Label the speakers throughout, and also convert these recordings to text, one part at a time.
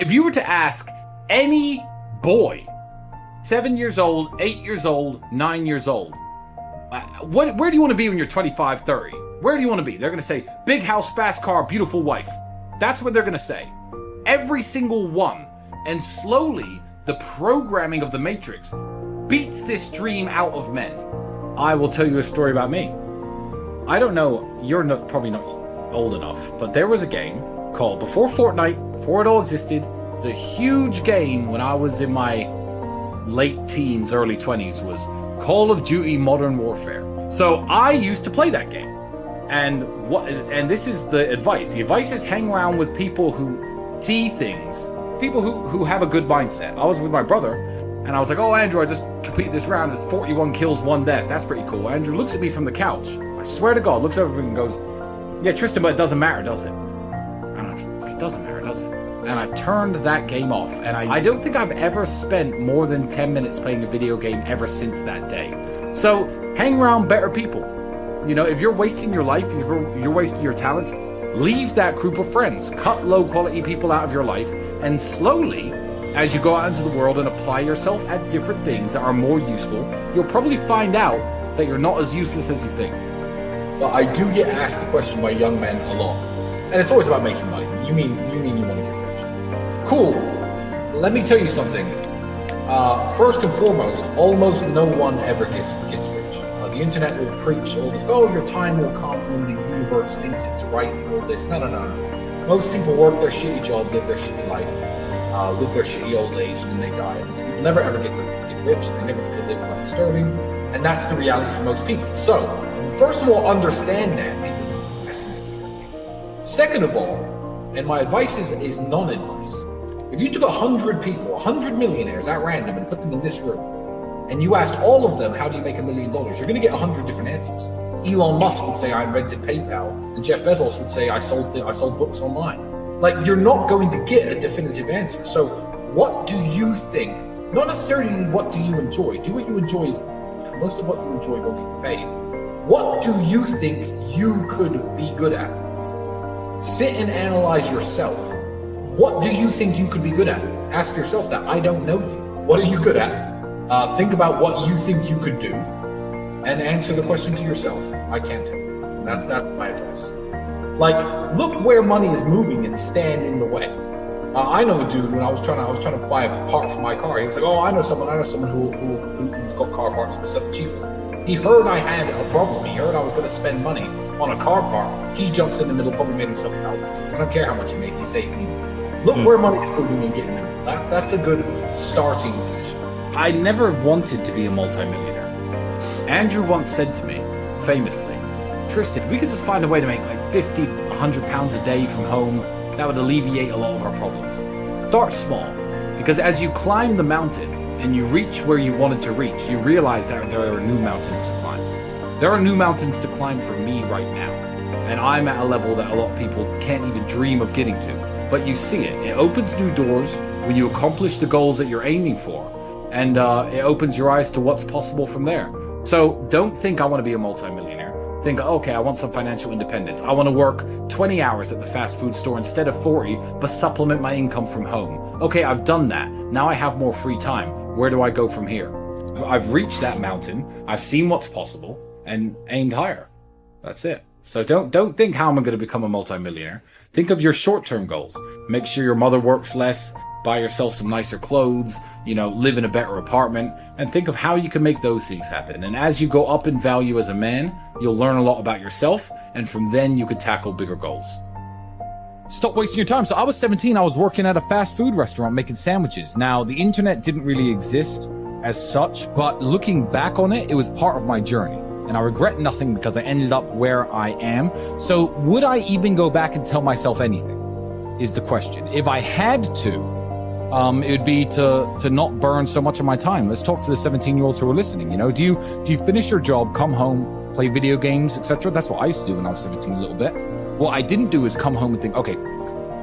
Speaker 1: If you were to ask any boy, 7 years old, 8 years old, 9 years old, where do you want to be when you're 25, 30? Where do you want to be? They're going to say, big house, fast car, beautiful wife. That's what they're going to say. Every single one. And slowly, the programming of the Matrix beats this dream out of men. I will tell you a story about me. I don't know, you're probably not old enough, but there was a game called, before Fortnite, before it all existed, the huge game when I was in my late teens, early 20s was Call of Duty Modern Warfare. So I used to play that game. And this is the advice. The advice is hang around with people who see things, people who have a good mindset. I was with my brother, and I was like, oh, Andrew, I just completed this round. It's 41 kills, 1 death. That's pretty cool. Andrew looks at me from the couch. I swear to God, looks over at me and goes, yeah, Tristan, but it doesn't matter, does it? And I was like, it doesn't matter, does it? And I turned that game off. And I don't think I've ever spent more than 10 minutes playing a video game ever since that day. So hang around better people. You know, if you're wasting your life, if you're wasting your talents, leave that group of friends. Cut low quality people out of your life. And slowly, as you go out into the world and apply yourself at different things that are more useful, you'll probably find out that you're not as useless as you think.
Speaker 2: Well, I do get asked the question by young men a lot. And it's always about making money. You mean you want to get rich. Cool. Let me tell you something. First and foremost, almost no one ever gets rich. The internet will preach all this, oh, your time will come when the universe thinks it's right and all this. No. Most people work their shitty job, live their shitty life, live their shitty old age, and then they die. Most people never ever get rich. They never get to live like sterling. And that's the reality for most people. So, first of all, understand that. Second of all, and my advice is non-advice. If you took 100 people, 100 millionaires at random and put them in this room, and you asked all of them, how do you make $1 million? You're going to get 100 different answers. Elon Musk would say, I invented PayPal. And Jeff Bezos would say, I sold books online. Like, you're not going to get a definitive answer. So what do you think? Not necessarily what do you enjoy. Do what you enjoy, because most of what you enjoy won't get you paid. What do you think you could be good at? Sit and analyze yourself. What do you think you could be good at? Ask yourself that. I don't know you. What are you good at? Think about what you think you could do and answer the question to yourself. I can't tell you. That's my advice. Like, look where money is moving and stand in the way. I know a dude when I was trying to buy a part for my car. He was like, oh, I know someone who's got car parts who sell it cheaper. He heard I had a problem. He heard I was going to spend money on a car part. He jumps in the middle, probably made himself $1,000. I don't care how much he made. He saved me. Look where money is moving and getting in the middle. That's a good starting position.
Speaker 1: I never wanted to be a multimillionaire. Andrew once said to me, famously, Tristan, if we could just find a way to make like 50, 100 pounds a day from home, that would alleviate a lot of our problems. Start small, because as you climb the mountain and you reach where you wanted to reach, you realize that there are new mountains to climb. There are new mountains to climb for me right now. And I'm at a level that a lot of people can't even dream of getting to. But you see it. It opens new doors when you accomplish the goals that you're aiming for. And it opens your eyes to what's possible from there. So don't think I want to be a multimillionaire. Think, okay, I want some financial independence. I want to work 20 hours at the fast food store instead of 40, but supplement my income from home. Okay, I've done that. Now I have more free time. Where do I go from here? I've reached that mountain. I've seen what's possible and aimed higher. That's it. So don't think how am I going to become a multimillionaire. Think of your short-term goals. Make sure your mother works less. Buy yourself some nicer clothes, live in a better apartment, and think of how you can make those things happen. And as you go up in value as a man, you'll learn a lot about yourself, and from then you could tackle bigger goals. Stop wasting your time. So I was 17, I was working at a fast food restaurant making sandwiches. Now, the internet didn't really exist as such, but looking back on it, it was part of my journey. And I regret nothing because I ended up where I am. So would I even go back and tell myself anything, is the question. If I had to, it would be to not burn so much of my time. Let's talk to the 17-year-olds who are listening. Do you finish your job, come home, play video games, etc.? That's what I used to do when I was 17 a little bit. What I didn't do is come home and think, okay,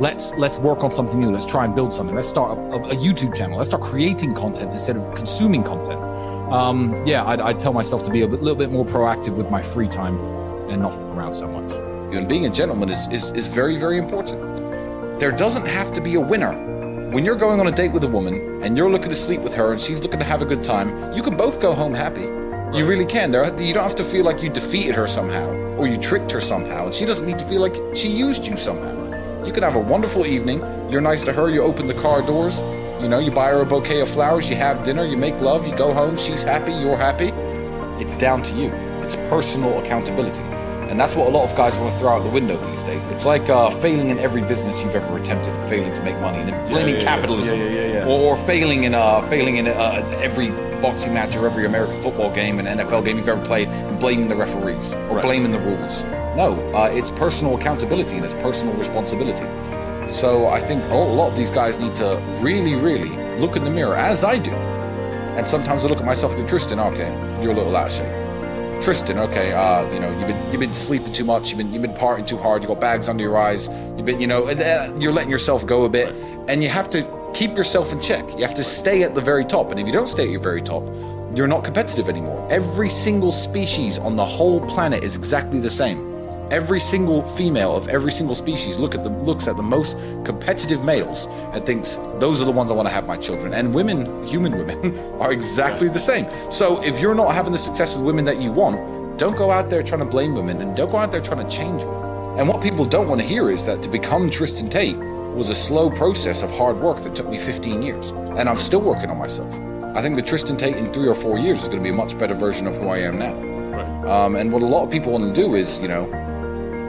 Speaker 1: let's work on something new. Let's try and build something. Let's start a YouTube channel. Let's start creating content instead of consuming content. I'd tell myself to be a little bit more proactive with my free time and not around so much.
Speaker 3: And being a gentleman is very, very important. There doesn't have to be a winner. when you're going on a date with a woman and you're looking to sleep with her and she's looking to have a good time, you can both go home happy. You really can. You don't have to feel like you defeated her somehow or you tricked her somehow, and she doesn't need to feel like she used you somehow. You can have a wonderful evening. You're nice to her. You open the car doors. You know, you buy her a bouquet of flowers. You have dinner. You make love. You go home. She's happy. You're happy. It's down to you. It's personal accountability. And that's what a lot of guys want to throw out the window these days. It's like failing in every business you've ever attempted, failing to make money, and then blaming capitalism, or failing in every boxing match or every American football game and NFL game you've ever played, and blaming the referees or blaming the rules. No, it's personal accountability and it's personal responsibility. So I think a lot of these guys need to really, really look in the mirror, as I do. And sometimes I look at myself and think, Tristan, okay, you're a little out of shape. Tristan, okay, you've been sleeping too much, you've been partying too hard, you got bags under your eyes, you're letting yourself go a bit, and you have to keep yourself in check. You have to stay at the very top, and if you don't stay at your very top, you're not competitive anymore. Every single species on the whole planet is exactly the same. Every single female of every single species looks at the most competitive males and thinks, those are the ones I want to have my children. And women, human women, are exactly the same. So if you're not having the success with women that you want, don't go out there trying to blame women, and don't go out there trying to change women. And what people don't want to hear is that to become Tristan Tate was a slow process of hard work that took me 15 years. And I'm still working on myself. I think the Tristan Tate in 3 or 4 years is going to be a much better version of who I am now. And what a lot of people want to do is,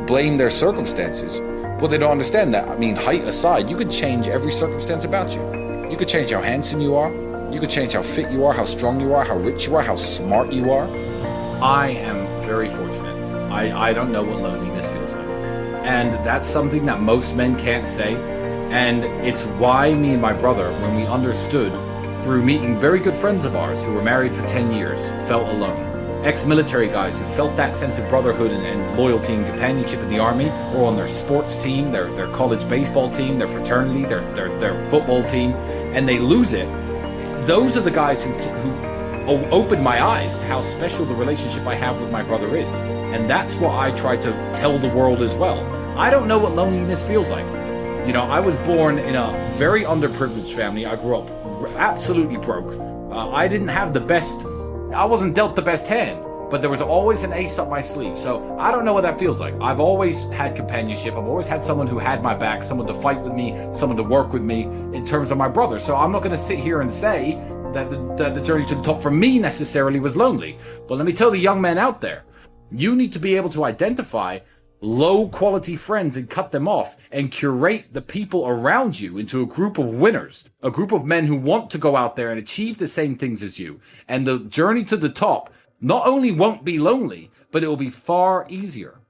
Speaker 3: blame their circumstances. Well, they don't understand that. I mean, height aside, you could change every circumstance about you. You could change how handsome you are. You could change how fit you are, how strong you are, how rich you are, how smart you are.
Speaker 1: I am very fortunate. I don't know what loneliness feels like. And that's something that most men can't say. And it's why me and my brother, when we understood through meeting very good friends of ours who were married for 10 years, felt alone. Ex-military guys who felt that sense of brotherhood and loyalty and companionship in the army, or on their sports team, their college baseball team, their fraternity, their football team, and they lose it. Those are the guys who opened my eyes to how special the relationship I have with my brother is. And that's what I try to tell the world as well. I don't know what loneliness feels like. I was born in a very underprivileged family. I grew up absolutely broke. I wasn't dealt the best hand, but there was always an ace up my sleeve. So I don't know what that feels like. I've always had companionship. I've always had someone who had my back, someone to fight with me, someone to work with me in terms of my brother. So I'm not going to sit here and say that the journey to the top for me necessarily was lonely. But let me tell the young men out there, you need to be able to identify low quality friends and cut them off and curate the people around you into a group of winners, a group of men who want to go out there and achieve the same things as you. And the journey to the top not only won't be lonely, but it will be far easier.